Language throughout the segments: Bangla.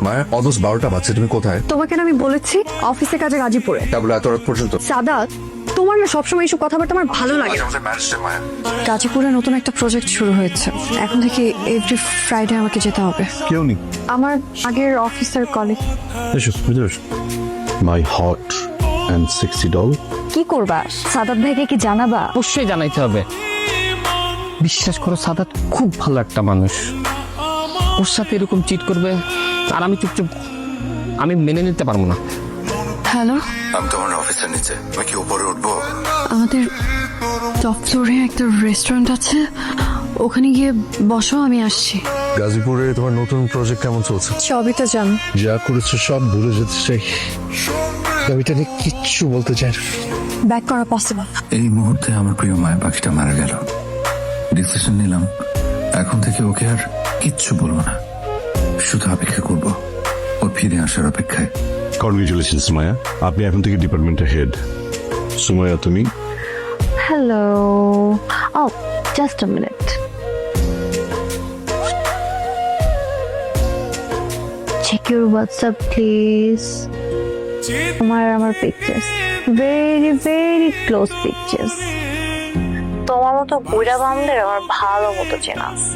মায়া অলমোস্ট 12টা বাজছে, তুমি কোথায়? তোমাকে না আমি বলেছি অফিসে কাজে গাজীপুরে। তারপরে এত রাত পর্যন্ত? সাদাত, তোমার না সবসময় এইসব কথাবার্তা আমার ভালো লাগে না। মায়া গাজীপুরে নতুন একটা প্রজেক্ট শুরু হয়েছে, এখন থেকে এভরি ফ্রাইডে আমাকে যেতে হবে। কেউ নেই? আমার আগের অফিসের কলিগ। এসো ভিতরে এসো। মাই হট অ্যান্ড সেক্সি ডল। কি করবা? সাদাত ভাইকে কি জানাবা? অবশ্যই জানাইতে হবে। বিশ্বাস করো, সাদাত খুব ভালো একটা মানুষ। ওর সাথে এরকম চিট করবে আর আমি চুপচুপ, আমি মেনে নিতে পারবো না। হ্যালো, আমি তোমার অফিসের নিচে, আমি কি উপরে উঠবো? আমাদের টপ ফ্লোরে একটা রেস্টুরেন্ট আছে, ওখানে গিয়ে বসো, আমি আসছি। গাজীপুরে তোমার নতুন প্রজেক্ট কেমন চলছে? সবই তো জান। যা করেছো সব ভুলে যেতে চাই, আমি এটা নিয়ে কিচ্ছু বলতে চাই না। ব্যাক করা পসিবল। এই মুহূর্তে আমার প্রিয় মায়া পাখিটা মারা গেল। ডিসিশন নিলাম এখন থেকে ওকে আর কিচ্ছু বলবো না, শুধু অপেক্ষা করব ও ফিরে আসার অপেক্ষায়। কনগ্রেচুলেশনস মায়া, আপনি এখন থেকে ডিপার্টমেন্টের হেড। সুমাইয়া তুমি? Hello, oh just a minute. Check your WhatsApp please. আমার pictures very very close pictures. তোমার মতো বুড়া বামদের আমার ভালো মতো চেনা আছে,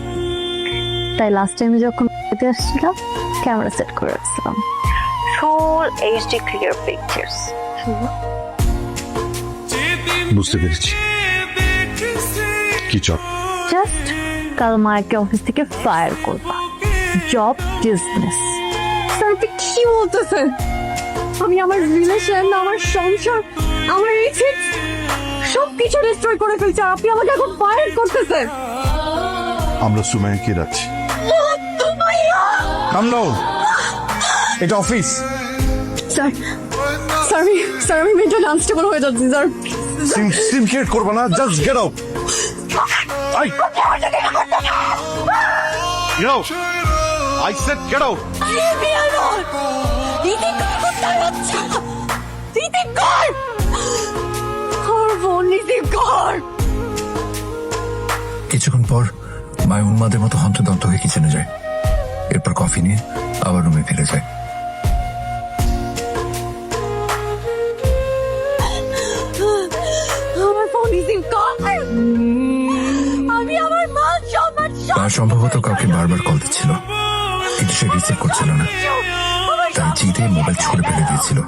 তাই লাস্ট টাইম যখন খেতে আসছিলাম ক্যামেরা সেট করে রাখছিলাম, ফুল এইচডি ক্লিয়ার পিকচার্স। বুঝতে পেরেছি। কি জব? জাস্ট কাল মাকে অফিস থেকে ফায়ার করবা, জব বিজনেস। স্যার আপনি কি বলতেছেন? আমি আমার রিলেশন, আমার সংসার, আমার ইথিক্স সব কিছু ডিস্ট্রয় করে ফেলছি, আর আপনি আমাকে এখন ফায়ার করতেছেন? আমরা সুমাইয়াকে রাখছি। কাম ডাউন, এটা অফিস। স্যার স্যার আমি মেন্টালি আনস্টেবল হয়ে যাচ্ছি স্যার। সিম ক্রিয়েট করবে না, just get out. I get out, I said get out. কিছুক্ষণ পর মায়া উন্মাদের মতো হন্তদন্ত হয়ে কিচেনে যায়, এরপর কফি নিয়ে আবার রুমে ফিরে যায়। মায়া সম্ভবত কাউকে বারবার কল দিচ্ছিল, কিন্তু সে রিসিভ করছিল না, তাই জিদে মোবাইল ছুড়ে ফেলে দিয়েছিল।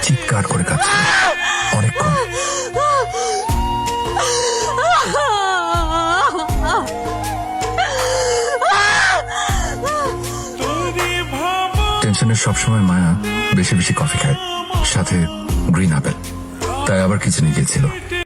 চিৎকার করে কাঁদছিল অনেকক্ষণ। টেনশনের সবসময় মায়া বেশি বেশি কফি খায়, সাথে গ্রিন আপেল, তাই আবার কিচেনে গিয়েছিল।